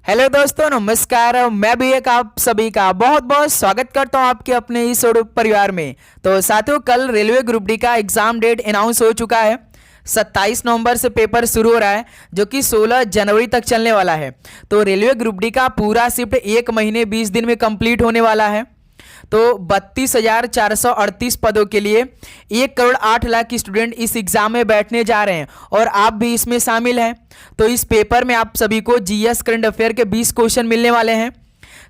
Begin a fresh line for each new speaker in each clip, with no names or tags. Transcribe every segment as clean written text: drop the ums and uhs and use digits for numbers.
Hello दोस्तों, नमस्कार। मैं भी एक आप सभी का बहुत बहुत स्वागत करता हूं आपके अपने इस परिवार में। तो साथियों, कल रेलवे ग्रुप डी का एग्जाम डेट अनाउंस हो चुका है। 27 नवंबर से पेपर शुरू हो रहा है, जो कि 16 जनवरी तक चलने वाला है। तो रेलवे ग्रुप डी का पूरा शिफ्ट 1 महीने 20 दिन में कंप्लीट होने वाला है। तो 32,438 पदों के लिए 1,08,00,000 स्टूडेंट इस एग्जाम में बैठने जा रहे हैं और आप भी इसमें शामिल हैं। तो इस पेपर में आप सभी को जीएस करंट अफेयर के 20 क्वेश्चन मिलने वाले हैं,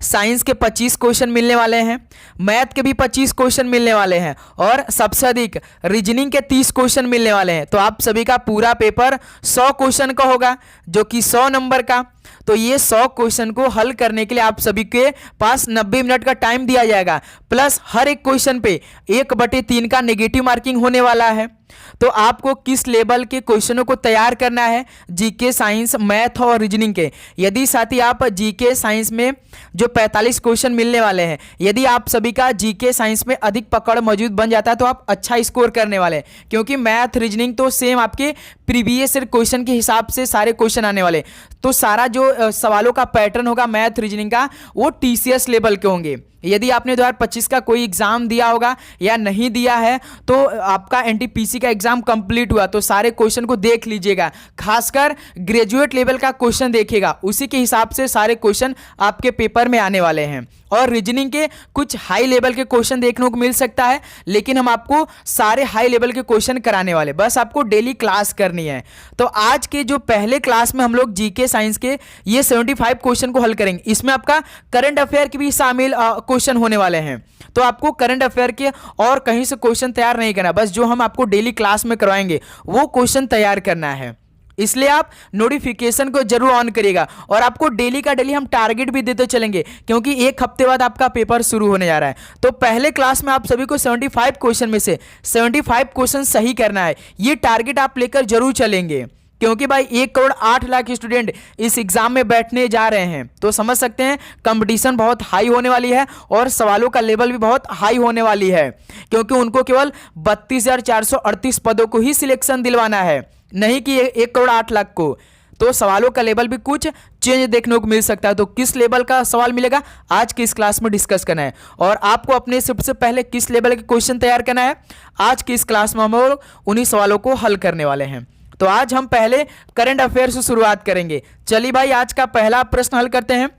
साइंस के 25 क्वेश्चन मिलने वाले हैं, मैथ के भी 25 क्वेश्चन मिलने वाले हैं और सबसे अधिक रीजनिंग के 30 क्वेश्चन मिलने वाले हैं। तो आप सभी का पूरा पेपर 100 क्वेश्चन का होगा, जो कि 100 नंबर का। तो ये 100 क्वेश्चन को हल करने के लिए आप सभी के पास 90 मिनट का टाइम दिया जाएगा, प्लस हर एक क्वेश्चन पे 1/3 का नेगेटिव मार्किंग होने वाला है। तो आपको किस लेवल के क्वेश्चनों को तैयार करना है, जीके, साइंस, मैथ और रीजनिंग के। यदि साथी आप जीके साइंस में जो 45 क्वेश्चन मिलने वाले हैं, यदि आप सभी का जीके साइंस में अधिक पकड़ मौजूद बन जाता है तो आप अच्छा स्कोर करने वाले हैं, क्योंकि मैथ रीजनिंग तो सेम आपके प्रीवियस क्वेश्चन के हिसाब से सारे क्वेश्चन आने वाले। तो सारा जो सवालों का पैटर्न होगा मैथ रीजनिंग का, वो टीसीएस लेवल के होंगे। यदि आपने 2025 का कोई एग्जाम दिया होगा या नहीं दिया है, तो आपका एनटीपीसी का एग्जाम कंप्लीट हुआ तो सारे क्वेश्चन को देख लीजिएगा, खासकर ग्रेजुएट लेवल का क्वेश्चन देखिएगा, उसी के हिसाब से सारे क्वेश्चन आपके पेपर में आने वाले हैं। और रीजनिंग के कुछ हाई लेवल के क्वेश्चन देखने को मिल सकता है, लेकिन हम आपको सारे हाई लेवल के क्वेश्चन कराने वाले, बस आपको डेली क्लास करनी है। तो आज के जो पहले क्लास में हम लोग जीके साइंस के ये 75 क्वेश्चन को हल करेंगे। इसमें आपका करंट अफेयर की भी शामिल क्वेश्चन होने वाले हैं। तो आपको करंट अफेयर के और कहीं से क्वेश्चन तैयार नहीं करना, बस जो हम आपको डेली क्लास में करवाएंगे वो क्वेश्चन तैयार करना है। इसलिए आप नोटिफिकेशन को जरूर ऑन करिएगा और आपको डेली का डेली हम टारगेट भी देते चलेंगे, क्योंकि एक हफ्ते बाद आपका पेपर शुरू होने जा रहा है। तो पहले क्लास में आप सभी को 75 क्वेश्चन में से 75 क्वेश्चन सही करना है, ये टारगेट आप लेकर जरूर चलेंगे, क्योंकि भाई 1,08,00,000 स्टूडेंट इस एग्जाम में बैठने जा रहे हैं। तो समझ सकते हैं कंपटीशन बहुत हाई होने वाली है और सवालों का लेवल भी बहुत हाई होने वाली है, क्योंकि उनको केवल 32,438 पदों को ही सिलेक्शन दिलवाना है, नहीं कि 1,08,00,000 को। तो सवालों का लेवल भी कुछ चेंज देखने को मिल सकता है। तो किस लेवल का सवाल मिलेगा आज की इस क्लास में डिस्कस करना है, और आपको अपने सबसे पहले किस लेवल के क्वेश्चन तैयार करना है, आज की इस क्लास में हम लोग उन्हीं सवालों को हल करने वाले हैं। तो आज हम पहले करंट अफेयर से शुरुआत करेंगे। चलिए भाई, आज का पहला प्रश्न हल करते हैं।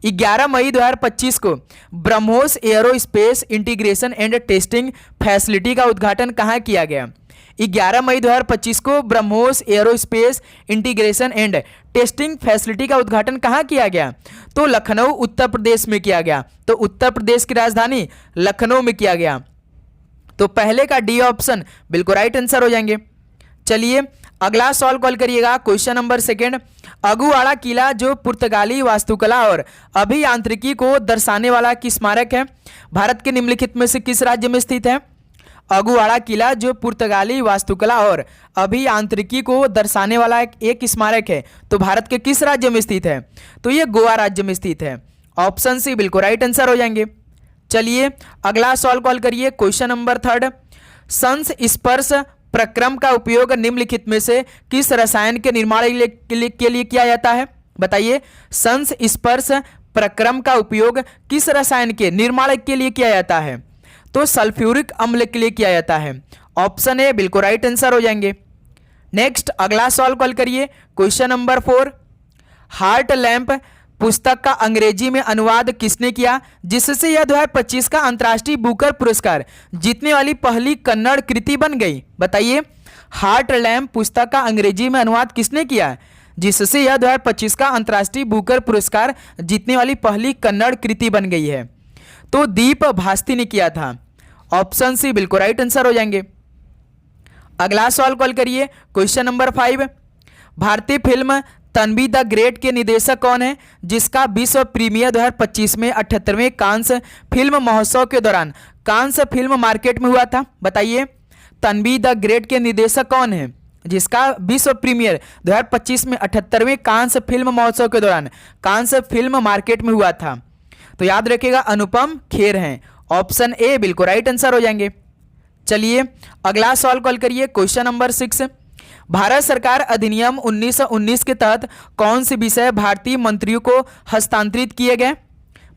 11 मई 2025 को BrahMos aerospace integration and testing facility का उद्घाटन कहाँ किया गया? 11 मई 2025 को BrahMos aerospace integration and testing facility का उद्घाटन कहाँ किया गया? तो लखनऊ, उत्तर प्रदेश में किया गया। तो उत्तर प्रदेश की राजधानी लखनऊ में किया गया। तो पहले का डी ऑप्शन बिल्कुल राइट आंसर हो जाएंगे। चलिए अगला सवाल कॉल करिएगा। क्वेश्चन नंबर 2, अगुआड़ा किला जो पुर्तगाली वास्तुकला और अभियांत्रिकी को दर्शाने वाला किस स्मारक है? भारत के निम्नलिखित में से किस राज्य में स्थित है? अगुआड़ा किला जो पुर्तगाली वास्तुकला और अभियांत्रिकी को दर्शाने वाला एक स्मारक है, तो भारत के किस राज्य में स्थित है? तो ये गोवा राज्य में स्थित है। ऑप्शन सी बिल्कुल राइट आंसर हो जाएंगे। चलिए अगला सवाल कॉल करिए। क्वेश्चन नंबर 3, संस्पर्श प्रक्रम का उपयोग निम्नलिखित में से किस रसायन के निर्माण के लिए किया जाता है? बताइए, संस्पर्श प्रक्रम का उपयोग किस रसायन के निर्माण के लिए किया जाता है? तो सल्फ्यूरिक अम्ल के लिए किया जाता है। ऑप्शन ए बिल्कुल राइट आंसर हो जाएंगे। नेक्स्ट अगला सवाल कॉल करिए। क्वेश्चन नंबर 4, हार्ट लैंप पुस्तक का अंग्रेजी में अनुवाद किसने किया, जिससे यह 2025 का अंतर्राष्ट्रीय बुकर पुरस्कार जीतने वाली पहली कन्नड़ कृति बन गई? बताइए, हार्ट लैंप पुस्तक का अंग्रेजी में अनुवाद किसने किया, जिससे यह 2025 का अंतर्राष्ट्रीय बुकर पुरस्कार जीतने वाली पहली कन्नड़ कृति बन गई है? तो दीप भास्ती ने किया था। ऑप्शन सी बिल्कुल राइट आंसर हो जाएंगे। अगला सवाल कॉल करिए। क्वेश्चन नंबर 5, भारतीय फिल्म तन्वी द ग्रेट के निर्देशक कौन है, जिसका विश्व प्रीमियर 2025 में 78वें कांस फिल्म महोत्सव के दौरान कांस फिल्म मार्केट में हुआ था? बताइए, तन्वी द ग्रेट के निर्देशक कौन है, जिसका विश्व प्रीमियर 2025 में 78वें कांस फिल्म महोत्सव के दौरान कांस फिल्म मार्केट में हुआ था? तो याद रखिएगा, अनुपम खेर हैं। ऑप्शन ए बिल्कुल राइट आंसर हो जाएंगे। चलिए अगला सवाल कॉल करिए। क्वेश्चन नंबर 6, भारत सरकार अधिनियम 1919 के तहत कौन से विषय भारतीय मंत्रियों को हस्तांतरित किए गए?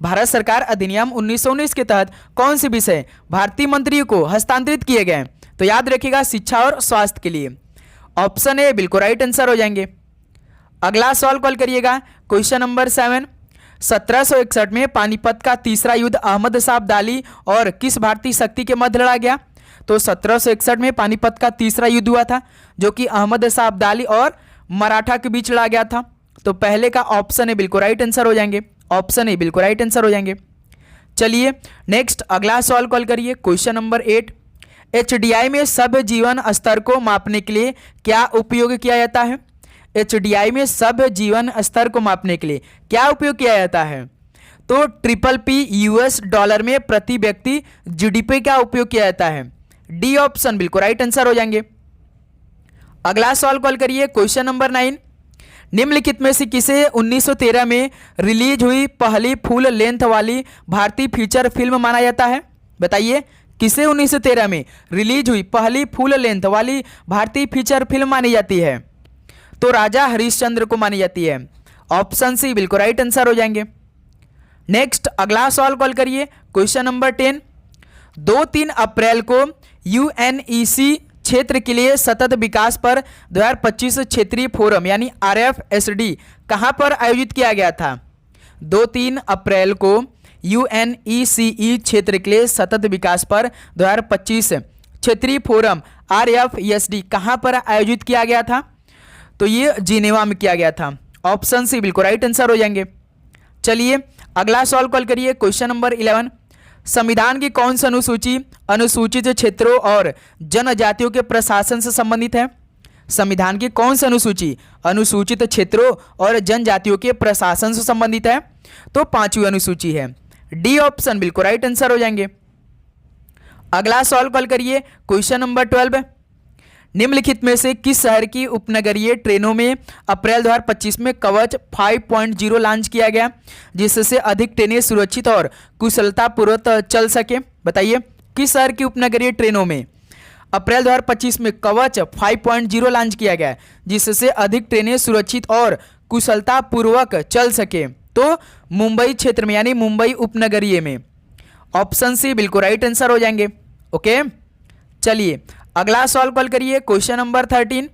भारत सरकार अधिनियम 1919 के तहत कौन से विषय भारतीय मंत्रियों को हस्तांतरित किए गए? तो याद रखिएगा शिक्षा और स्वास्थ्य के लिए। ऑप्शन ए बिल्कुल राइट आंसर हो जाएंगे। अगला सवाल कॉल करिएगा, क्वेश्चन नंबर 7। 1761 में पानीपत का तीसरा युद्ध अहमद शाह अब्दाली और किस भारतीय शक्ति के मध्य लड़ा गया? तो 1761 में पानीपत का तीसरा युद्ध हुआ था जो कि अहमद शाह अब्दाली और मराठा के बीच लड़ा गया था। तो पहले का ऑप्शन ए बिल्कुल राइट आंसर हो जाएंगे। ऑप्शन ए बिल्कुल राइट आंसर हो जाएंगे। चलिए नेक्स्ट अगला सवाल कॉल करिए, क्वेश्चन नंबर 8। एचडीआई में सभ्य जीवन स्तर को मापने के लिए क्या उपयोग किया जाता है? एचडीआई में सभ्य जीवन स्तर को मापने के लिए क्या उपयोग किया जाता है? तो PPP यूएस डॉलर में प्रति व्यक्ति जीडीपी का उपयोग किया जाता है। डी ऑप्शन बिल्कुल राइट आंसर हो जाएंगे। अगला सवाल कॉल करिए, क्वेश्चन नंबर 9। निम्नलिखित में से किसे 1913 में रिलीज हुई पहली फुल लेंथ वाली भारतीय फीचर फिल्म माना जाता है? बताइए किसे 1913 में रिलीज हुई पहली फुल लेंथ वाली भारतीय फीचर फिल्म मानी जाती है? तो राजा हरिश्चंद्र को मानी जाती है। ऑप्शन सी बिल्कुल राइट आंसर हो जाएंगे। नेक्स्ट अगला सवाल कॉल करिए, क्वेश्चन नंबर 10। 2-3 अप्रैल को यूएनईसी क्षेत्र के लिए सतत विकास पर 2025 क्षेत्रीय फोरम यानी RFSD कहां पर आयोजित किया गया था? 2-3 अप्रैल को यूएनईसीई क्षेत्र के लिए सतत विकास पर 2025 क्षेत्रीय फोरम RFSD कहां पर आयोजित किया गया था? तो ये जिनेवा में किया गया था। ऑप्शन सी बिल्कुल राइट आंसर हो जाएंगे। चलिए अगला सवाल कॉल करिए, क्वेश्चन नंबर 11। संविधान की कौन सी अनुसूची अनुसूचित क्षेत्रों और जनजातियों के प्रशासन से संबंधित है? संविधान की कौन सी अनुसूची अनुसूचित क्षेत्रों और जनजातियों के प्रशासन से संबंधित है? तो 5वीं अनुसूची है। डी ऑप्शन बिल्कुल राइट आंसर हो जाएंगे। अगला सवाल कॉल करिए, क्वेश्चन नंबर 12। निम्नलिखित में से किस शहर की उपनगरीय ट्रेनों में अप्रैल 2025 में कवच 5.0 लॉन्च किया गया जिससे अधिक ट्रेनें सुरक्षित और कुशलतापूर्वक चल सके? बताइए किस शहर की उपनगरीय ट्रेनों में अप्रैल 2025 में कवच 5.0 लॉन्च किया गया जिससे अधिक ट्रेनें सुरक्षित और कुशलतापूर्वक चल सके? तो मुंबई क्षेत्र में यानी मुंबई उपनगरीय में। ऑप्शन सी बिल्कुल राइट आंसर हो जाएंगे। ओके चलिए अगला सवाल कॉल करिए, क्वेश्चन नंबर 13।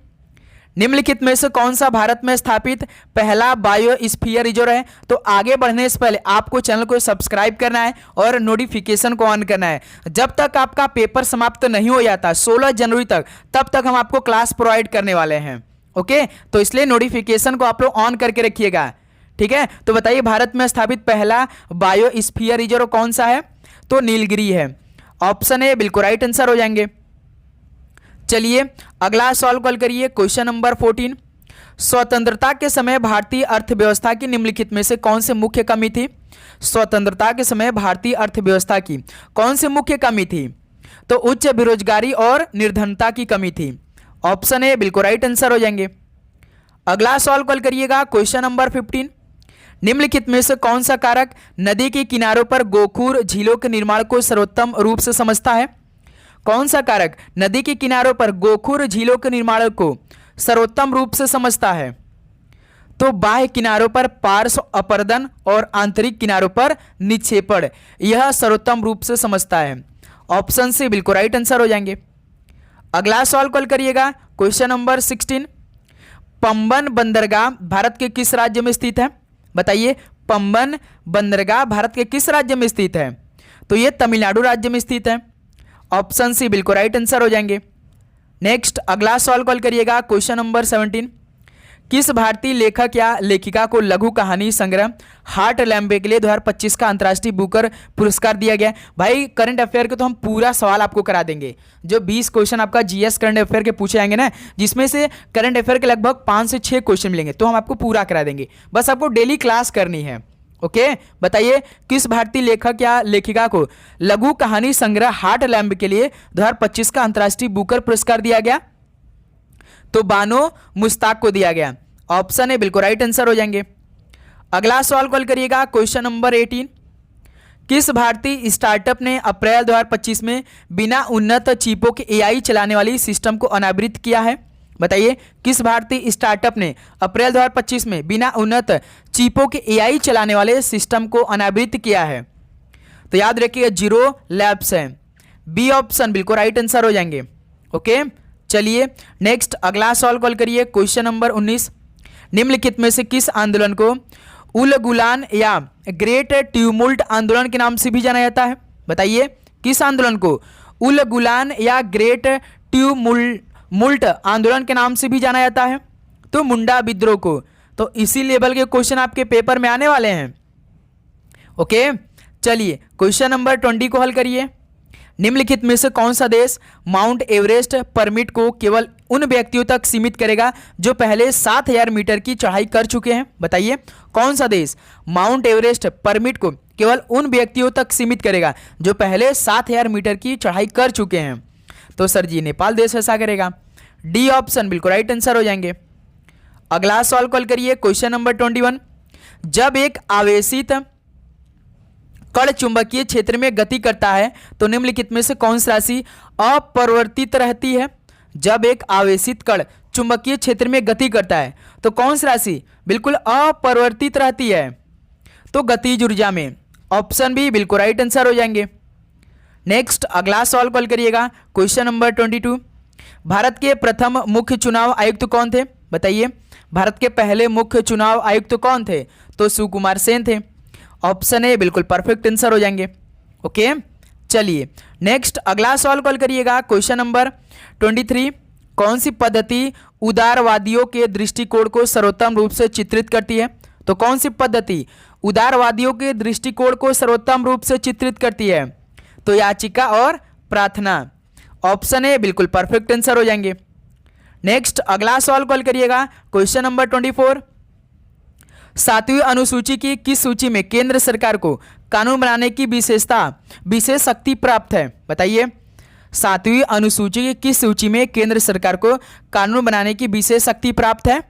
निम्नलिखित में से कौन सा भारत में स्थापित पहला बायोस्फीयर रिजर्व है? तो आगे बढ़ने से पहले आपको चैनल को सब्सक्राइब करना है और नोटिफिकेशन को ऑन करना है। जब तक आपका पेपर समाप्त नहीं हो जाता 16 जनवरी तक, तब तक हम आपको क्लास प्रोवाइड करने वाले हैं। ओके तो इसलिए नोटिफिकेशन को आप लोग ऑन करके रखिएगा, ठीक है। तो बताइए भारत में स्थापित पहला बायोस्फीयर रिजर्व कौन सा है? तो नीलगिरी है। ऑप्शन ए बिल्कुल राइट आंसर हो जाएंगे। चलिए अगला सवाल कॉल करिए, क्वेश्चन नंबर 14। स्वतंत्रता के समय भारतीय अर्थव्यवस्था की निम्नलिखित में से कौन सी मुख्य कमी थी? स्वतंत्रता के समय भारतीय अर्थव्यवस्था की कौन सी मुख्य कमी थी? तो उच्च बेरोजगारी और निर्धनता की कमी थी। ऑप्शन ए बिल्कुल राइट आंसर हो जाएंगे। अगला सवाल कॉल करिएगा, क्वेश्चन नंबर 15। निम्नलिखित में से कौन सा कारक नदी के किनारों पर गोखूर झीलों के निर्माण को सर्वोत्तम रूप से समझता है? कौन सा कारक नदी के किनारों पर गोखूर झीलों के निर्माण को सर्वोत्तम रूप से समझता है? तो बाह्य किनारों पर पार्श्व अपरदन और आंतरिक किनारों पर निक्षेपण यह सर्वोत्तम रूप से समझता है। ऑप्शन सी बिल्कुल राइट आंसर हो जाएंगे। अगला सवाल कॉल करिएगा, क्वेश्चन नंबर 16। पंबन बंदरगाह भारत के किस राज्य में स्थित है? बताइए पंबन बंदरगाह भारत के किस राज्य में स्थित है? तो यह तमिलनाडु राज्य में स्थित है। ऑप्शन सी बिल्कुल राइट आंसर हो जाएंगे। नेक्स्ट अगला सवाल कॉल करिएगा, क्वेश्चन नंबर 17। किस भारतीय लेखक या लेखिका को लघु कहानी संग्रह हार्ट लैम्बे के लिए 2025 का अंतर्राष्ट्रीय बुकर पुरस्कार दिया गया? भाई करंट अफेयर के तो हम पूरा सवाल आपको करा देंगे। जो 20 क्वेश्चन आपका जीएस करंट अफेयर के पूछे जाएंगे ना, जिसमें से करंट अफेयर के लगभग 5 से 6 क्वेश्चन मिलेंगे, तो हम आपको पूरा करा देंगे। बस आपको डेली क्लास करनी है। ओके बताइए किस भारतीय लेखक या लेखिका को लघु कहानी संग्रह हार्ट लैम्ब के लिए 2025 का अंतर्राष्ट्रीय बुकर पुरस्कार दिया गया? तो बानो मुश्ताक को दिया गया। ऑप्शन ए बिल्कुल राइट आंसर हो जाएंगे। अगला सवाल कॉल करिएगा, क्वेश्चन नंबर 18। किस भारतीय स्टार्टअप ने अप्रैल 2025 में बिना उन्नत चिपों के एआई चलाने वाली सिस्टम को अनावृत किया है? बताइए किस भारतीय स्टार्टअप ने अप्रैल 2025 में बिना उन्नत चिपों के एआई चलाने वाले सिस्टम को अनावृत किया है? तो याद रखिएगा जीरो लैब्स है। बी ऑप्शन बिल्कुल राइट आंसर हो जाएंगे। ओके, चलिए नेक्स्ट अगला सवाल कॉल करिए। क्वेश्चन नंबर 19, निम्नलिखित में से किस आंदोलन को उल गुलान या ग्रेट ट्यूमुल्ट आंदोलन के नाम से भी जाना जाता है? बताइए किस आंदोलन को उल गुलान या ग्रेट ट्यूमुल्ट आंदोलन के नाम से भी जाना जाता है? तो मुंडा विद्रोह को। तो इसी लेवल के क्वेश्चन आपके पेपर में आने वाले हैं। ओके, चलिए क्वेश्चन नंबर 20 को हल करिए। निम्नलिखित में से कौन सा देश माउंट एवरेस्ट परमिट को केवल उन व्यक्तियों तक सीमित करेगा जो पहले 7000 मीटर की चढ़ाई कर चुके हैं? बताइए कौन सा देश माउंट एवरेस्ट परमिट को केवल उन व्यक्तियों तक सीमित करेगा जो पहले 7000 मीटर की चढ़ाई कर चुके हैं? तो सर जी नेपाल देश ऐसा करेगा। डी ऑप्शन बिल्कुल राइट आंसर हो जाएंगे। अगला सवाल कॉल करिए। क्वेश्चन नंबर 21, जब एक आवेशित कण चुंबकीय क्षेत्र में गति करता है तो निम्नलिखित में से कौन सी राशि अपरिवर्तित रहती है? जब एक आवेशित कण चुंबकीय क्षेत्र में गति करता है तो कौन सी राशि बिल्कुल अपरिवर्तित रहती है? तो गतिज ऊर्जा में। ऑप्शन बी बिल्कुल राइट आंसर हो जाएंगे। नेक्स्ट अगला सवाल कॉल करिएगा। क्वेश्चन नंबर 22, भारत के प्रथम मुख्य चुनाव आयुक्त कौन थे? बताइए भारत के पहले मुख्य चुनाव आयुक्त कौन थे? तो सुकुमार सेन थे। ऑप्शन ए बिल्कुल परफेक्ट आंसर हो जाएंगे। ओके, चलिए नेक्स्ट अगला सवाल कॉल करिएगा। क्वेश्चन नंबर 23, कौन सी पद्धति उदारवादियों के दृष्टिकोण को सर्वोत्तम रूप से चित्रित करती है? तो कौन सी पद्धति उदारवादियों के दृष्टिकोण को सर्वोत्तम रूप से चित्रित करती है? तो याचिका और प्रार्थना। ऑप्शन ए बिल्कुल परफेक्ट आंसर हो जाएंगे। नेक्स्ट अगला सवाल कॉल करिएगा। क्वेश्चन नंबर 24, 7वीं अनुसूची की किस सूची में केंद्र सरकार को कानून बनाने की विशेष शक्ति प्राप्त है? बताइए 7वीं अनुसूची की किस सूची में केंद्र सरकार को कानून बनाने की विशेष शक्ति प्राप्त है?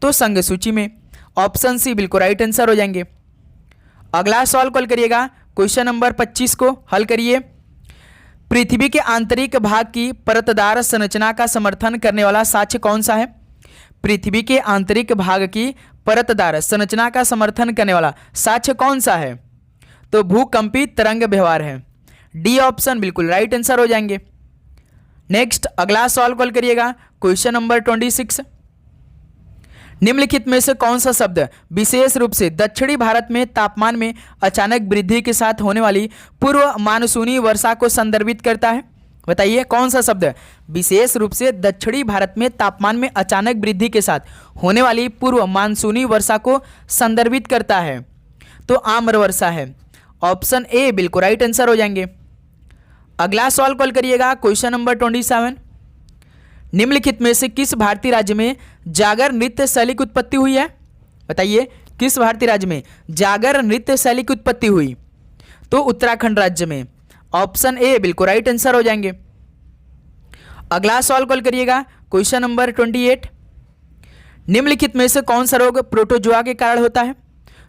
तो संघ सूची में। ऑप्शन सी बिल्कुल राइट आंसर हो जाएंगे। अगला सवाल कॉल करिएगा। क्वेश्चन नंबर 25 को हल करिए। पृथ्वी के आंतरिक भाग की परतदार संरचना का समर्थन करने वाला साक्ष्य कौन सा है? पृथ्वी के आंतरिक भाग की परतदार संरचना का समर्थन करने वाला साक्ष्य कौन सा है? तो भूकंपी तरंग व्यवहार है। डी ऑप्शन बिल्कुल राइट आंसर हो जाएंगे। नेक्स्ट अगला सवाल कॉल करिएगा। क्वेश्चन नंबर 26, निम्नलिखित में से कौन सा शब्द विशेष रूप से दक्षिणी भारत में तापमान में अचानक वृद्धि के साथ होने वाली पूर्व मानसूनी वर्षा को संदर्भित करता है? बताइए कौन सा शब्द विशेष रूप से दक्षिणी भारत में तापमान में अचानक वृद्धि के साथ होने वाली पूर्व मानसूनी वर्षा को संदर्भित करता है? तो आम्र वर्षा है। ऑप्शन ए बिल्कुल राइट आंसर हो जाएंगे। अगला सवाल कॉल करिएगा। क्वेश्चन नंबर 27, निम्नलिखित में से किस भारतीय राज्य में जागर नृत्य शैली की उत्पत्ति हुई है? बताइए किस भारतीय राज्य में जागर नृत्य शैली की उत्पत्ति हुई? तो उत्तराखंड राज्य में। ऑप्शन ए बिल्कुल राइट आंसर हो जाएंगे। अगला सवाल कॉल करिएगा। क्वेश्चन नंबर 28, निम्नलिखित में से कौन सा रोग प्रोटोजोआ के कारण होता है?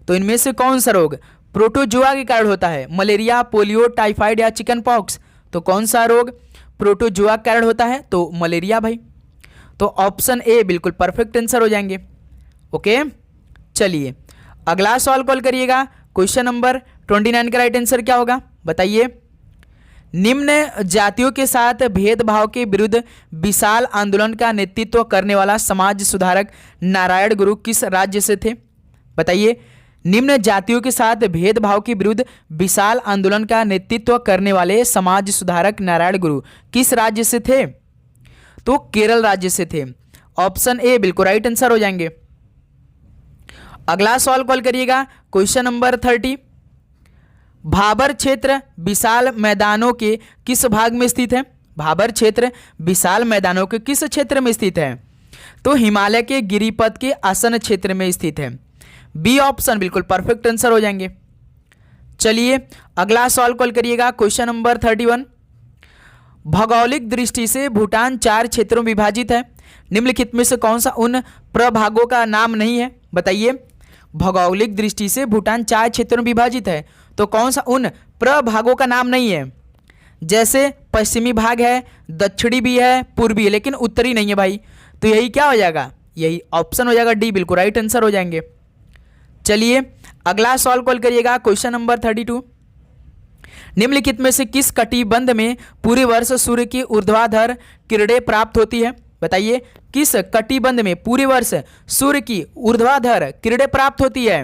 तो इनमें से कौन सा रोग प्रोटोजोआ के कारण होता है? मलेरिया, पोलियो, टाइफाइड या चिकन पॉक्स? तो कौन सा रोग प्रोटोजोआ के कारण होता है? तो मलेरिया भाई। तो ऑप्शन ए बिल्कुल परफेक्ट आंसर हो जाएंगे। ओके, चलिए अगला सवाल कॉल करिएगा। क्वेश्चन नंबर 29 का राइट आंसर क्या होगा? बताइए निम्न जातियों के साथ भेदभाव के विरुद्ध विशाल आंदोलन का नेतृत्व करने वाला समाज सुधारक नारायण गुरु किस राज्य से थे? बताइए निम्न जातियों के साथ भेदभाव के विरुद्ध विशाल आंदोलन का नेतृत्व करने वाले समाज सुधारक नारायण गुरु किस राज्य से थे? तो केरल राज्य से थे। ऑप्शन ए बिल्कुल राइट आंसर हो जाएंगे। अगला सवाल कॉल करिएगा। क्वेश्चन नंबर 30, भाबर क्षेत्र विशाल मैदानों के किस भाग में स्थित है? भाबर क्षेत्र विशाल मैदानों के किस क्षेत्र में स्थित है? तो हिमालय के गिरिपथ के आसन क्षेत्र में स्थित है। बी ऑप्शन बिल्कुल परफेक्ट आंसर हो जाएंगे। चलिए अगला सवाल कॉल करिएगा। क्वेश्चन नंबर 31, भौगोलिक दृष्टि से भूटान 4 क्षेत्रों में विभाजित है। निम्नलिखित में से कौन सा उन प्रभागों का नाम नहीं है? बताइए भौगोलिक दृष्टि से भूटान 4 क्षेत्रों में विभाजित है, तो कौन सा उन प्रभागों का नाम नहीं है? जैसे पश्चिमी भाग है, दक्षिणी भी है, पूर्वी है, लेकिन उत्तरी नहीं है भाई। तो यही क्या हो जाएगा, यही ऑप्शन हो जाएगा डी, बिल्कुल राइट आंसर हो जाएंगे। चलिए अगला सॉल्व कॉल करिएगा, क्वेश्चन नंबर 32। निम्नलिखित में से किस कटिबंध में पूरे वर्ष सूर्य की ऊर्ध्वाधर किरणें प्राप्त होती है? बताइए किस कटिबंध में पूरे वर्ष सूर्य की ऊर्ध्वाधर किरणें प्राप्त होती है?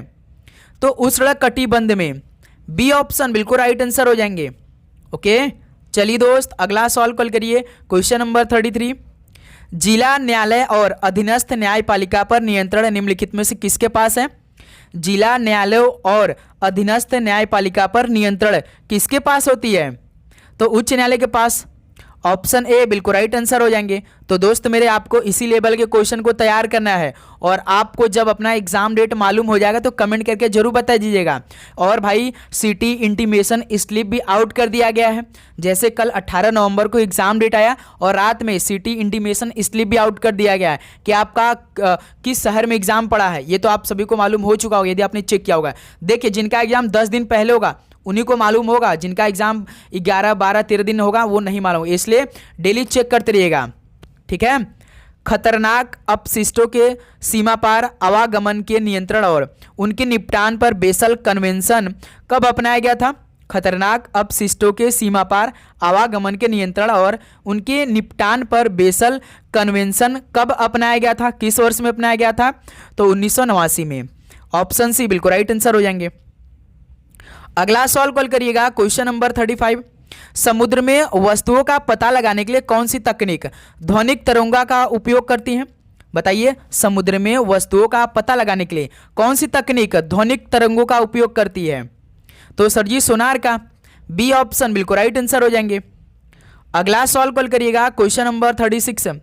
तो उष्ण कटिबंध में, बी ऑप्शन बिल्कुल राइट आंसर हो जाएंगे। ओके चलिए दोस्त अगला सॉल्व कॉल करिए, क्वेश्चन नंबर 33। जिला न्यायालय और अधीनस्थ न्यायपालिका पर नियंत्रण निम्नलिखित में से किसके पास है? जिला न्यायालय और अधीनस्थ न्यायपालिका पर नियंत्रण किसके पास होती है? तो उच्च न्यायालय के पास, ऑप्शन ए बिल्कुल राइट आंसर हो जाएंगे। तो दोस्त मेरे आपको इसी लेवल के क्वेश्चन को तैयार करना है और आपको जब अपना एग्जाम डेट मालूम हो जाएगा तो कमेंट करके जरूर बता दीजिएगा। और भाई सिटी इंटीमेशन स्लिप भी आउट कर दिया गया है। जैसे कल 18 नवंबर को एग्जाम डेट आया और रात में सिटी इंटीमेशन स्लिप भी आउट कर दिया गया है कि आपका किस शहर में एग्जाम पड़ा है। ये तो आप सभी को मालूम हो चुका होगा यदि आपने चेक किया होगा। देखिए जिनका एग्जाम 10 दिन पहले होगा उन्हीं को मालूम होगा, जिनका एग्जाम 11, 12, 13 दिन होगा वो नहीं मालूम, इसलिए डेली चेक करते रहिएगा। ठीक है। खतरनाक अपशिष्टों के सीमा पार आवागमन के नियंत्रण और उनके निपटान पर बेसल कन्वेंशन कब अपनाया गया था? खतरनाक अपशिष्टों के सीमा पार आवागमन के नियंत्रण और उनके निपटान पर बेसल कन्वेंशन कब अपनाया गया था? किस वर्ष में अपनाया गया था? तो 1989 में। ऑप्शन सी बिल्कुल राइट आंसर हो जाएंगे। अगला सॉल्व कॉल करिएगा, क्वेश्चन नंबर 35। समुद्र में वस्तुओं का पता लगाने के लिए कौन सी तकनीक ध्वनिक तरंगों का उपयोग करती है? बताइए समुद्र में वस्तुओं का पता लगाने के लिए कौन सी तकनीक ध्वनिक तरंगों का उपयोग करती है? तो सर जी सोनार का, बी ऑप्शन बिल्कुल राइट आंसर हो जाएंगे। अगला सॉल्व कॉल करिएगा, क्वेश्चन नंबर 36।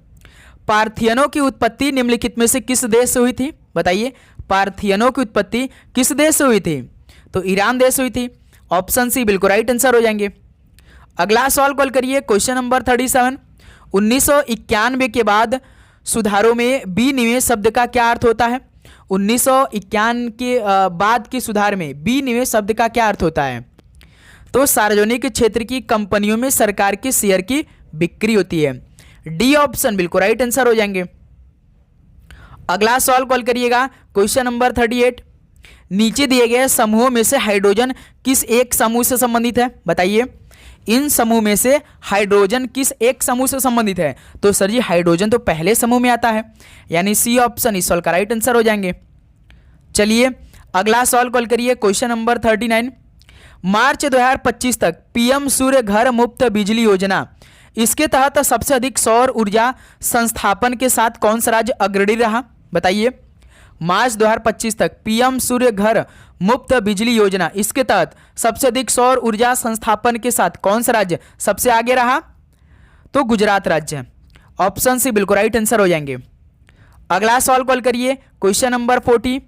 पार्थियनों की उत्पत्ति निम्नलिखित में से किस देश से हुई थी? बताइए पार्थियनों की उत्पत्ति किस देश से हुई थी? तो ईरान देश हुई थी। ऑप्शन सी बिल्कुल राइट आंसर हो जाएंगे। अगला सवाल कॉल करिए, क्वेश्चन नंबर 37। 1991 के बाद सुधारों में विनिवेश शब्द का क्या अर्थ होता है? 1991 के बाद के सुधार में विनिवेश शब्द का क्या अर्थ होता है? तो सार्वजनिक क्षेत्र की कंपनियों में सरकार के शेयर की बिक्री होती है। डी ऑप्शन बिल्कुल राइट आंसर हो जाएंगे। अगला सवाल कॉल करिएगा, क्वेश्चन नंबर 38। नीचे दिए गए समूहों में से हाइड्रोजन किस एक समूह से संबंधित है? बताइए इन समूह में से हाइड्रोजन किस एक समूह से संबंधित है? तो सर जी हाइड्रोजन तो पहले समूह में आता है, यानी सी ऑप्शन इस सवाल का राइट आंसर हो जाएंगे। चलिए अगला सवाल कॉल करिए, क्वेश्चन नंबर 39। मार्च 2025 तक पीएम सूर्य घर मुफ्त बिजली योजना, इसके तहत सबसे अधिक सौर ऊर्जा संस्थापन के साथ कौन सा राज्य अग्रणी रहा? बताइए मार्च 2025 तक पीएम सूर्य घर मुफ्त बिजली योजना, इसके तहत सबसे अधिक सौर ऊर्जा संस्थापन के साथ कौन सा राज्य सबसे आगे रहा? तो गुजरात राज्य। ऑप्शन सी बिल्कुल राइट आंसर हो जाएंगे। अगला सवाल कॉल करिए, क्वेश्चन नंबर 40।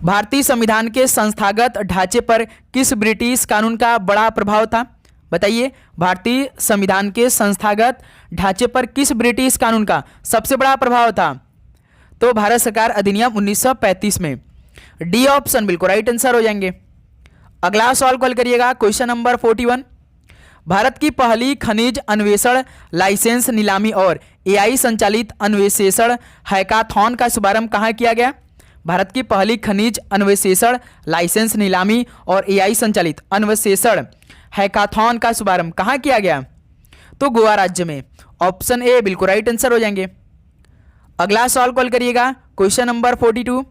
भारतीय संविधान के संस्थागत ढांचे पर किस ब्रिटिश कानून का बड़ा प्रभाव था? बताइए भारतीय संविधान के संस्थागत ढांचे पर किस ब्रिटिश कानून का सबसे बड़ा प्रभाव था? तो भारत सरकार अधिनियम 1935 में। डी ऑप्शन बिल्कुल राइट आंसर हो जाएंगे। अगला सवाल कॉल करिएगा, क्वेश्चन नंबर 41। भारत की पहली खनिज अन्वेषण लाइसेंस नीलामी और एआई संचालित अन्वेषण हैकाथॉन का शुभारंभ कहाँ किया गया? भारत की पहली खनिज अन्वेषण लाइसेंस नीलामी और एआई संचालित अन्वेषण हैकाथॉन का शुभारंभ कहाँ किया गया? तो गोवा राज्य में। ऑप्शन ए बिल्कुल राइट आंसर हो जाएंगे। अगला सवाल कॉल करिएगा, क्वेश्चन नंबर 42।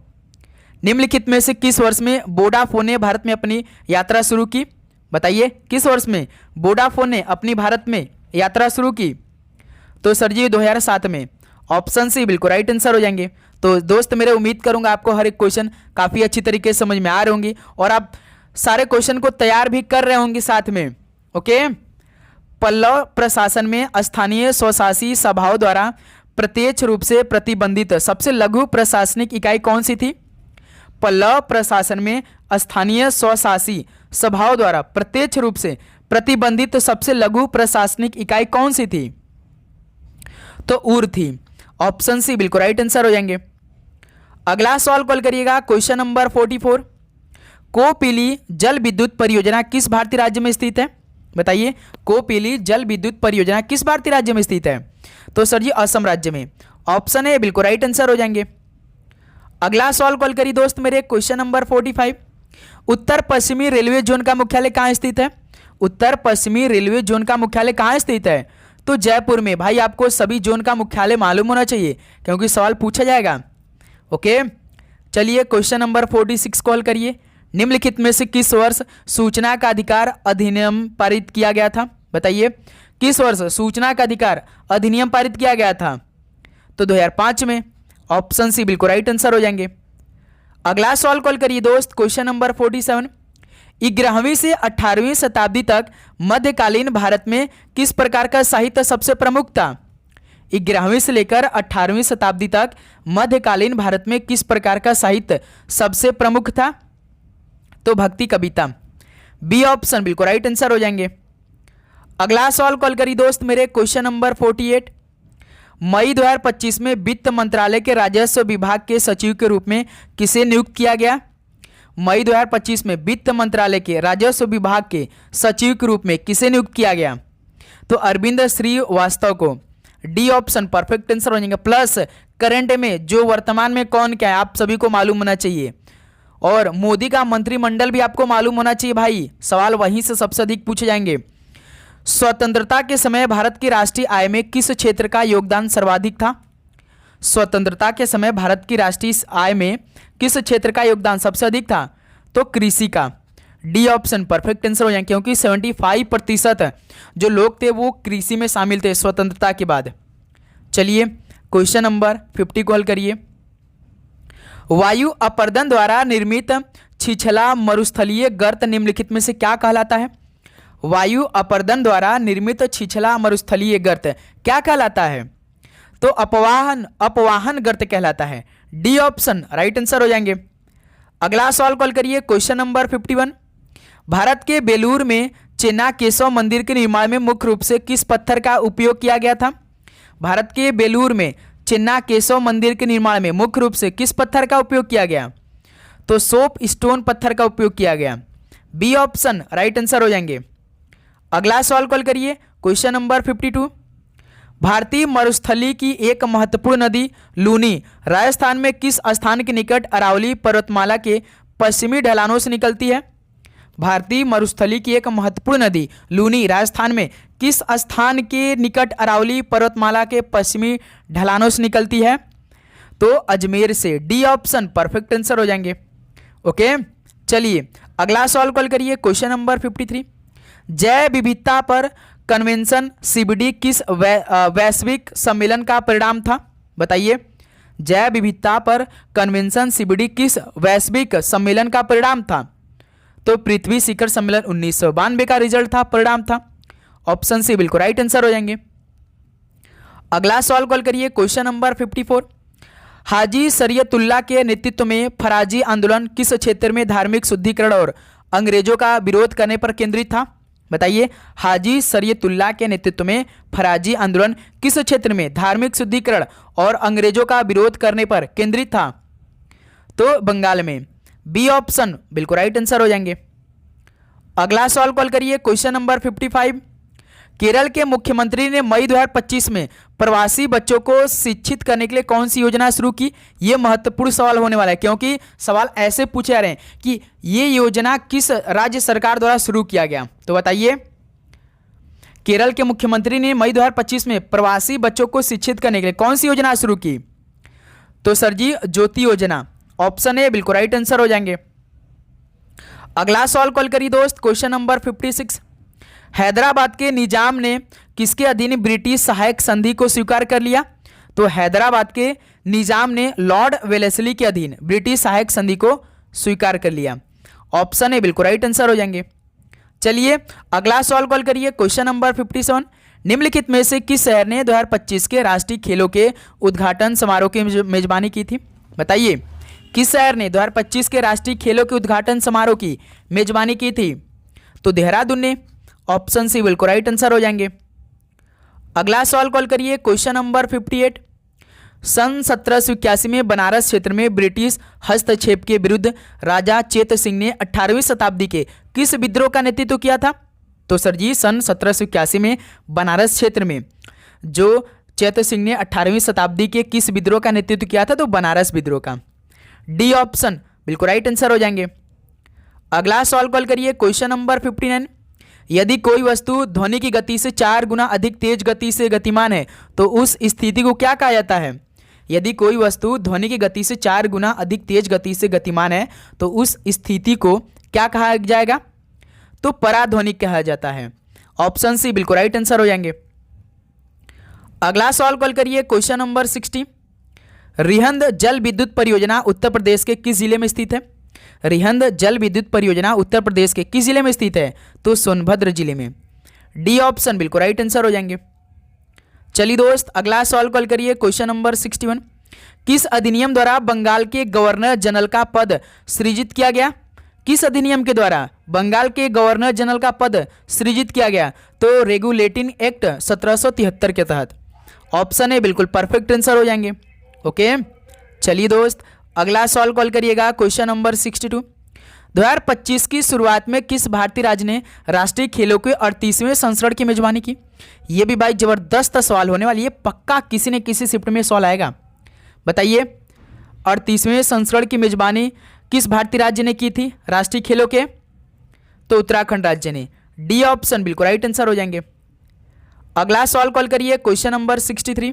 निम्नलिखित में से किस वर्ष में वोडाफोन ने भारत में अपनी यात्रा शुरू की? बताइए किस वर्ष में वोडाफोन ने अपनी भारत में यात्रा शुरू की? तो सर जी 2007 में। ऑप्शन सी बिल्कुल राइट आंसर हो जाएंगे। तो दोस्त मेरे उम्मीद करूंगा आपको हर एक क्वेश्चन काफ़ी अच्छी तरीके से समझ में आ रहे होंगे और आप सारे क्वेश्चन को तैयार भी कर रहे होंगे साथ में। ओके। पल्लव प्रशासन में स्थानीय स्वशासी सभाओं द्वारा प्रत्यक्ष रूप से प्रतिबंधित सबसे लघु प्रशासनिक इकाई कौन सी थी? पल्लव प्रशासन में स्थानीय स्वशासी सभाओं द्वारा प्रत्यक्ष रूप से प्रतिबंधित सबसे लघु प्रशासनिक इकाई कौन सी थी? तो ऊर थी। ऑप्शन सी बिल्कुल राइट आंसर हो जाएंगे। अगला सवाल कॉल करिएगा, क्वेश्चन नंबर 44। कोपिली जल विद्युत परियोजना किस भारतीय राज्य में स्थित है? बताइए, कोपिली जल विद्युत परियोजना किस भारतीय राज्य में स्थित है? तो सर जी असम राज्य में। ऑप्शन ए बिल्कुल राइट आंसर हो जाएंगे। अगला सवाल कॉल करिए दोस्त मेरे, क्वेश्चन नंबर 45। उत्तर पश्चिमी रेलवे जोन का मुख्यालय कहाँ स्थित है? उत्तर पश्चिमी रेलवे जोन का मुख्यालय कहाँ स्थित है? तो जयपुर में। भाई आपको सभी जोन का मुख्यालय मालूम होना चाहिए क्योंकि सवाल पूछा जाएगा। ओके, चलिए क्वेश्चन नंबर 46 कॉल करिए। निम्नलिखित में से किस वर्ष सूचना का अधिकार अधिनियम पारित किया गया था? बताइए, किस वर्ष सूचना का अधिकार अधिनियम पारित किया गया था? तो 2005 में। ऑप्शन सी बिल्कुल राइट आंसर हो जाएंगे। अगला सवाल कॉल करिए दोस्त, क्वेश्चन नंबर 47। 11वीं से 18वीं शताब्दी तक मध्यकालीन भारत में किस प्रकार का साहित्य सबसे प्रमुख था? 11वीं से लेकर 18वीं शताब्दी तक मध्यकालीन भारत में किस प्रकार का साहित्य सबसे प्रमुख था? तो भक्ति कविता। बी ऑप्शन बिल्कुल राइट आंसर हो जाएंगे। अगला सवाल कॉल करिए दोस्त मेरे, क्वेश्चन नंबर 48। मई 2025 में वित्त मंत्रालय के राजस्व विभाग के सचिव के रूप में किसे नियुक्त किया गया? मई 2025 में वित्त मंत्रालय के राजस्व विभाग के सचिव के रूप में किसे नियुक्त किया गया? तो अरविंद श्रीवास्तव को। डी ऑप्शन परफेक्ट आंसर हो जाएंगे। प्लस करंट में जो वर्तमान में कौन क्या है आप सभी को मालूम होना चाहिए, और मोदी का मंत्रिमंडल भी आपको मालूम होना चाहिए भाई, सवाल वहीं से सबसे अधिक पूछे जाएंगे। स्वतंत्रता के समय भारत की राष्ट्रीय आय में किस क्षेत्र का योगदान सर्वाधिक था? स्वतंत्रता के समय भारत की राष्ट्रीय आय में किस क्षेत्र का योगदान सबसे अधिक था? तो कृषि का। डी ऑप्शन परफेक्ट आंसर हो जाएंगे क्योंकि 75% जो लोग थे वो कृषि में शामिल थे स्वतंत्रता के बाद। चलिए क्वेश्चन नंबर 50 कॉल करिए। वायु अपर्दन द्वारा निर्मित छिछला मरुस्थलीय गर्त निम्नलिखित में से क्या कहलाता है? वायु अपर्दन द्वारा निर्मित छिछला मरुस्थलीय गर्त क्या कहलाता है? तो अपवाहन गर्त कहलाता है। डी ऑप्शन राइट आंसर हो जाएंगे। अगला सवाल कॉल करिए, क्वेश्चन नंबर 51। भारत के बेलूर में चेन्नाकेशव मंदिर के निर्माण में मुख्य रूप से किस पत्थर का उपयोग किया गया था? भारत के बेलूर में चेन्नाकेशव मंदिर के निर्माण में मुख्य रूप से किस पत्थर का उपयोग किया गया? तो सोप स्टोन पत्थर का उपयोग किया गया। बी ऑप्शन राइट आंसर हो जाएंगे। अगला सवाल कॉल करिए, क्वेश्चन नंबर 52। भारतीय मरुस्थली की एक महत्वपूर्ण नदी लूनी राजस्थान में किस स्थान के निकट अरावली पर्वतमाला के पश्चिमी ढलानों से निकलती है? भारतीय मरुस्थली की एक महत्वपूर्ण नदी लूनी राजस्थान में किस स्थान के निकट अरावली पर्वतमाला के पश्चिमी ढलानों से निकलती है? तो अजमेर से। डी ऑप्शन परफेक्ट आंसर हो जाएंगे। ओके, चलिए अगला सवाल कॉल करिए, क्वेश्चन नंबर 53। जैव विविधता पर कन्वेंशन सीबीडी किस वैश्विक सम्मेलन का परिणाम था? बताइए, जैव विविधता पर कन्वेंशन सीबीडी किस वैश्विक सम्मेलन का परिणाम था? तो पृथ्वी शिखर सम्मेलन 1992 का रिजल्ट था, परिणाम था। ऑप्शन सी बिल्कुल राइट आंसर हो जाएंगे। अगला सवाल कॉल करिए, क्वेश्चन नंबर 54। हाजी शरीयतुल्लाह के नेतृत्व में फराजी आंदोलन किस क्षेत्र में धार्मिक शुद्धिकरण और अंग्रेजों का विरोध करने पर केंद्रित था? बताइए, हाजी शरीयतुल्लाह के नेतृत्व में फराजी आंदोलन किस क्षेत्र में धार्मिक शुद्धिकरण और अंग्रेजों का विरोध करने पर केंद्रित था? तो बंगाल में। बी ऑप्शन बिल्कुल राइट आंसर हो जाएंगे। अगला सवाल कॉल करिए, क्वेश्चन नंबर 55। केरल के मुख्यमंत्री ने मई 2025 में प्रवासी बच्चों को शिक्षित करने के लिए कौन सी योजना शुरू की? यह महत्वपूर्ण सवाल होने वाला है क्योंकि सवाल ऐसे पूछे जा रहे हैं कि ये योजना किस राज्य सरकार द्वारा शुरू किया गया। तो बताइए, केरल के मुख्यमंत्री ने मई 2025 में प्रवासी बच्चों को शिक्षित करने के लिए कौन सी योजना शुरू की? तो सर जी ज्योति योजना। ऑप्शन ए बिल्कुल राइट आंसर हो जाएंगे। अगला सवाल कॉल करिए दोस्त, क्वेश्चन नंबर 56। हैदराबाद के निजाम ने किसके अधीन ब्रिटिश सहायक संधि को स्वीकार कर लिया? तो हैदराबाद के निजाम ने लॉर्ड वेलेस्ली के अधीन ब्रिटिश सहायक संधि को स्वीकार कर लिया। ऑप्शन ए बिल्कुल राइट आंसर हो जाएंगे। चलिए अगला सवाल कॉल करिए, क्वेश्चन नंबर 57। निम्नलिखित में से किस शहर ने 2025 के राष्ट्रीय खेलों के उद्घाटन समारोह की मेजबानी की थी? बताइए, किस शहर ने 2025 के राष्ट्रीय खेलों के उद्घाटन समारोह की मेजबानी की थी? तो देहरादून ने। ऑप्शन सी बिल्कुल राइट आंसर हो जाएंगे। अगला सवाल कॉल करिए, क्वेश्चन नंबर 58। सन 1781 में बनारस क्षेत्र में ब्रिटिश हस्तक्षेप के विरुद्ध राजा चेत सिंह ने 18वीं शताब्दी के किस विद्रोह का नेतृत्व किया था? तो सर जी सन 1781 में बनारस क्षेत्र में जो चैत्र सिंह ने 18वीं शताब्दी के किस विद्रोह का नेतृत्व किया था? तो बनारस विद्रोह का। डी ऑप्शन बिल्कुल राइट आंसर हो जाएंगे। अगला सवाल कॉल करिए, क्वेश्चन नंबर 59। यदि कोई वस्तु ध्वनि की गति से 4 गुना अधिक तेज गति से गतिमान है तो उस स्थिति को क्या कहा जाता है? यदि कोई वस्तु ध्वनि की गति से 4 गुना अधिक तेज गति से गतिमान है तो उस स्थिति को क्या कहा जाएगा? तो पराध्वनिक कहा जाता है। ऑप्शन सी बिल्कुल राइट आंसर हो जाएंगे। अगला सवाल कॉल करिए, क्वेश्चन नंबर 60। रिहंद जल विद्युत परियोजना उत्तर प्रदेश के किस जिले में स्थित है? रिहंद जल विद्युत परियोजना उत्तर प्रदेश के किस जिले में स्थित है? तो सोनभद्र जिले में। डी ऑप्शन बिल्कुल राइट आंसर हो जाएंगे। चलिए दोस्त अगला सवाल कॉल करिए, क्वेश्चन नंबर 61। किस अधिनियम द्वारा बंगाल के गवर्नर जनरल का पद सृजित किया गया? किस अधिनियम के द्वारा बंगाल के गवर्नर जनरल का पद सृजित किया गया? तो रेगुलेटिंग एक्ट 1773 के तहत। ऑप्शन ए बिल्कुल परफेक्ट आंसर हो जाएंगे। ओके, चलिए दोस्त अगला सवाल कॉल करिएगा, क्वेश्चन नंबर 62। 2025 की शुरुआत में किस भारतीय राज्य ने राष्ट्रीय खेलों के 38वें संस्करण की मेजबानी की? ये भी भाई जबरदस्त सवाल होने वाली है, पक्का किसी न किसी शिफ्ट में सवाल आएगा। बताइए 38वें संस्करण की मेजबानी किस भारतीय राज्य ने की थी राष्ट्रीय खेलों के? तो उत्तराखंड राज्य ने। डी ऑप्शन बिल्कुल राइट आंसर हो जाएंगे। अगला सवाल कॉल करिए, क्वेश्चन नंबर 63।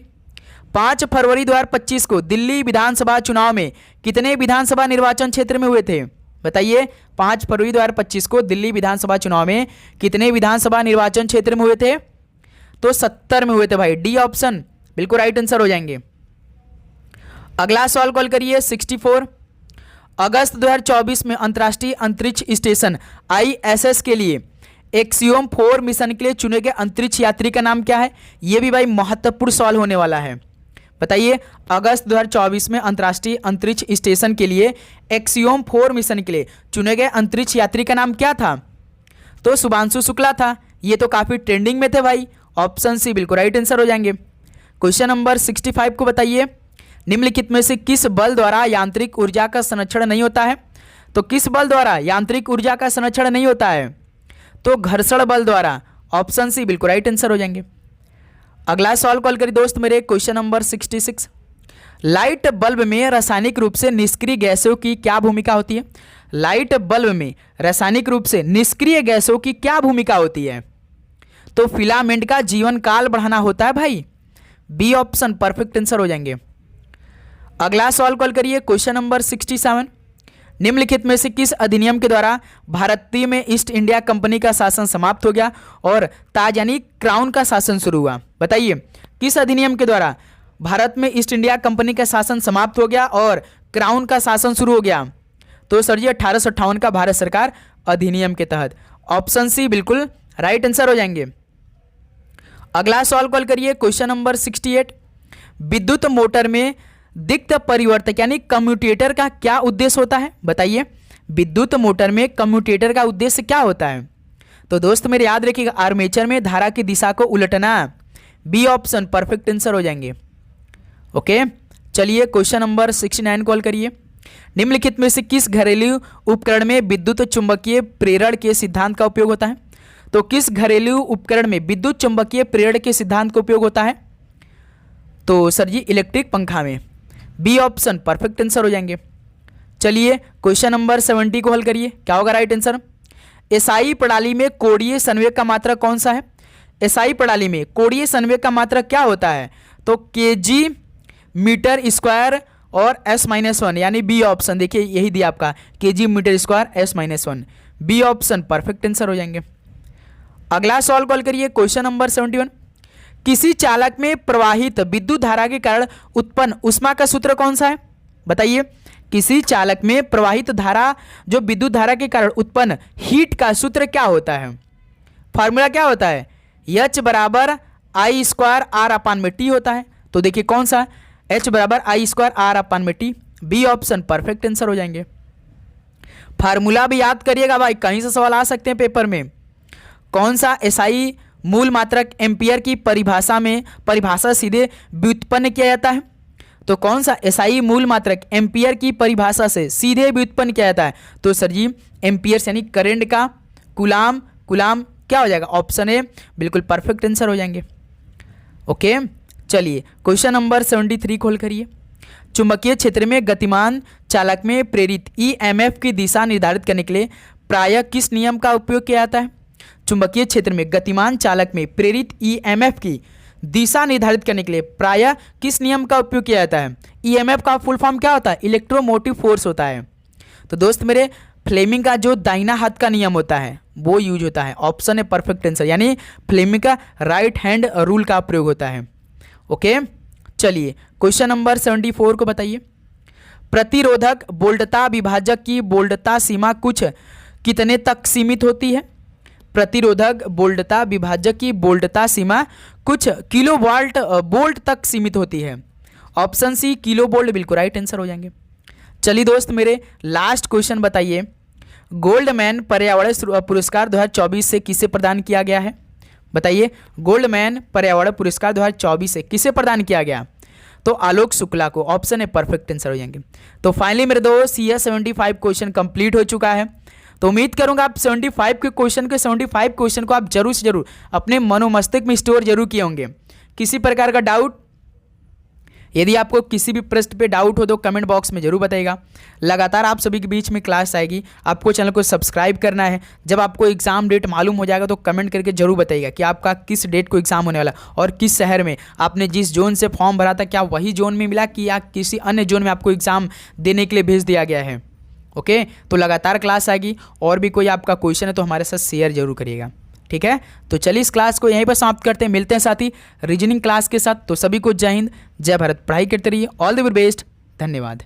5 फरवरी 2025 को दिल्ली विधानसभा चुनाव में कितने विधानसभा निर्वाचन क्षेत्र में हुए थे? बताइए 5 फरवरी 2025 को दिल्ली विधानसभा चुनाव में कितने विधानसभा निर्वाचन क्षेत्र में हुए थे? तो 70 में हुए थे भाई। डी ऑप्शन बिल्कुल राइट आंसर हो जाएंगे। अगला सवाल कॉल करिए 64। अगस्त 2024 में अंतर्राष्ट्रीय अंतरिक्ष स्टेशन ISS के लिए एक्सियोम 4 मिशन के लिए चुने गए अंतरिक्ष यात्री का नाम क्या है? यह भी भाई महत्वपूर्ण सवाल होने वाला है। बताइए अगस्त 2024 में अंतर्राष्ट्रीय अंतरिक्ष स्टेशन के लिए एक्सियोम 4 मिशन के लिए चुने गए अंतरिक्ष यात्री का नाम क्या था? तो शुभांशु शुक्ला था। ये तो काफी ट्रेंडिंग में थे भाई। ऑप्शन सी बिल्कुल राइट आंसर हो जाएंगे। क्वेश्चन नंबर 65 को बताइए, निम्नलिखित में से किस बल द्वारा यांत्रिक ऊर्जा का संरक्षण नहीं होता है? तो किस बल द्वारा यांत्रिक ऊर्जा का संरक्षण नहीं होता है? तो घर्षण बल द्वारा। ऑप्शन सी बिल्कुल राइट आंसर हो जाएंगे। अगला सवाल कॉल करिए दोस्त मेरे, क्वेश्चन नंबर 66। लाइट बल्ब में रासायनिक रूप से निष्क्रिय गैसों की क्या भूमिका होती है? लाइट बल्ब में रासायनिक रूप से निष्क्रिय गैसों की क्या भूमिका होती है? तो फिलामेंट का जीवन काल बढ़ाना होता है भाई। बी ऑप्शन परफेक्ट आंसर हो जाएंगे। अगला सवाल कॉल करिए, क्वेश्चन नंबर 67। निम्नलिखित में से किस अधिनियम के द्वारा भारतीय में ईस्ट इंडिया कंपनी का शासन समाप्त हो गया और ताज यानी क्राउन का शासन शुरू हुआ? बताइए किस अधिनियम के द्वारा भारत में ईस्ट इंडिया कंपनी का शासन समाप्त हो गया और क्राउन का शासन शुरू हो गया? तो सर जी 1858 का भारत सरकार अधिनियम के तहत। ऑप्शन सी बिल्कुल राइट आंसर हो जाएंगे। अगला सवाल कॉल करिए, क्वेश्चन नंबर 68। विद्युत मोटर में दिक्क परिवर्तक यानी कम्यूटेटर का क्या उद्देश्य होता है? बताइए विद्युत मोटर में कम्यूटेटर का उद्देश्य क्या होता है? तो दोस्त मेरे याद रखिएगा आर्मेचर में धारा की दिशा को उलटना। बी ऑप्शन परफेक्ट आंसर हो जाएंगे। ओके, चलिए क्वेश्चन नंबर 69 कॉल करिए। निम्नलिखित में से किस घरेलू उपकरण में विद्युत चुंबकीय प्रेरण के सिद्धांत का उपयोग होता है? तो किस घरेलू उपकरण में विद्युत चुंबकीय प्रेरण के सिद्धांत का उपयोग होता है? तो सर जी इलेक्ट्रिक पंखा में। बी ऑप्शन परफेक्ट आंसर हो जाएंगे। चलिए क्वेश्चन नंबर 70 को हल करिए, क्या होगा राइट आंसर? एसआई प्रणाली में कोणीय संवेग का मात्रक कौन सा है? एसआई प्रणाली में कोणीय संवेग का मात्रक क्या होता है? तो केजी मीटर स्क्वायर और S-1 यानी बी ऑप्शन। देखिए यही दिया आपका kg metre square S-1। B option perfect answer हो जाएंगे। अगला सवाल कॉल करिए, क्वेश्चन नंबर 71। किसी चालक में प्रवाहित विद्युत धारा के कारण उत्पन्न ऊष्मा का सूत्र कौन सा है? बताइए किसी चालक में प्रवाहित धारा जो विद्युत धारा के कारण उत्पन्न हीट का सूत्र क्या होता है? फॉर्मूला क्या होता है? H बराबर आई स्क्वायर आर अपान में टी होता है। तो देखिए कौन सा? H बराबर आई स्क्वायर आर अपान में T. B option perfect answer हो जाएंगे। फार्मूला भी याद करिएगा भाई, कहीं से सवाल आ सकते हैं पेपर में। कौन सा? एसआई मूल मात्रक एम्पियर की परिभाषा सीधे व्युत्पन्न किया जाता है। तो कौन सा? एसआई मूल मात्रक एम्पियर की परिभाषा से सीधे व्युत्पन्न किया जाता है। तो सर जी एम्पियर्स यानी करंट का कुलाम क्या हो जाएगा, ऑप्शन ए बिल्कुल परफेक्ट आंसर हो जाएंगे। ओके, चलिए क्वेश्चन नंबर 73 खोल करिए। चुंबकीय क्षेत्र में गतिमान चालक में प्रेरित ईएमएफ की दिशा निर्धारित करने के लिए प्रायः किस नियम का उपयोग किया जाता है? चुंबकीय क्षेत्र में गतिमान चालक में प्रेरित ईएमएफ की दिशा निर्धारित करने के लिए प्रायः किस नियम का उपयोग किया जाता है? ईएमएफ का फुल फॉर्म क्या होता है? इलेक्ट्रोमोटिव फोर्स होता है। तो दोस्त मेरे, फ्लेमिंग का जो दाहिना हाथ का नियम होता है वो यूज होता है। ऑप्शन है परफेक्ट आंसर, यानी फ्लेमिंग का राइट हैंड रूल का प्रयोग होता है। ओके, चलिए क्वेश्चन नंबर 74 को बताइए। प्रतिरोधक बोल्टता विभाजक की बोल्टता सीमा कुछ कितने तक सीमित होती है? प्रतिरोधक बोल्टता विभाजक की बोल्टता सीमा कुछ किलो बोल्ट तक सीमित होती है। ऑप्शन सी किलो बोल्ट बिल्कुल राइट आंसर हो जाएंगे। चलिए दोस्त मेरे, लास्ट क्वेश्चन बताइए। गोल्डमैन पर्यावरण पुरस्कार 2024 से किसे प्रदान किया गया है? बताइए, गोल्डमैन पर्यावरण पुरस्कार 2024 से किसे प्रदान किया गया? तो आलोक शुक्ला को। ऑप्शन है परफेक्ट आंसर हो जाएंगे। तो फाइनली मेरे दोस्त ये 75 क्वेश्चन कंप्लीट हो चुका है। तो उम्मीद करूंगा आप 75 क्वेश्चन को आप जरूर से जरूर अपने मनोमस्तिष्क में स्टोर जरूर किए होंगे। किसी प्रकार का डाउट, यदि आपको किसी भी प्रश्न पे डाउट हो तो कमेंट बॉक्स में जरूर बताइएगा। लगातार आप सभी के बीच में क्लास आएगी। आपको चैनल को सब्सक्राइब करना है। जब आपको एग्जाम डेट मालूम हो जाएगा तो कमेंट करके जरूर बताइएगा कि आपका किस डेट को एग्जाम होने वाला और किस शहर में। आपने जिस जोन से फॉर्म भरा था क्या वही जोन में मिला कि या किसी अन्य जोन में आपको एग्जाम देने के लिए भेज दिया गया है? ओके, तो लगातार क्लास आएगी। और भी कोई आपका क्वेश्चन है तो हमारे साथ शेयर जरूर करिएगा, ठीक है? तो चलिए इस क्लास को यहीं पर समाप्त करते हैं। मिलते हैं साथ ही रीजनिंग क्लास के साथ। तो सभी को जय हिंद, जय भारत। पढ़ाई करते रहिए। All the very best. धन्यवाद।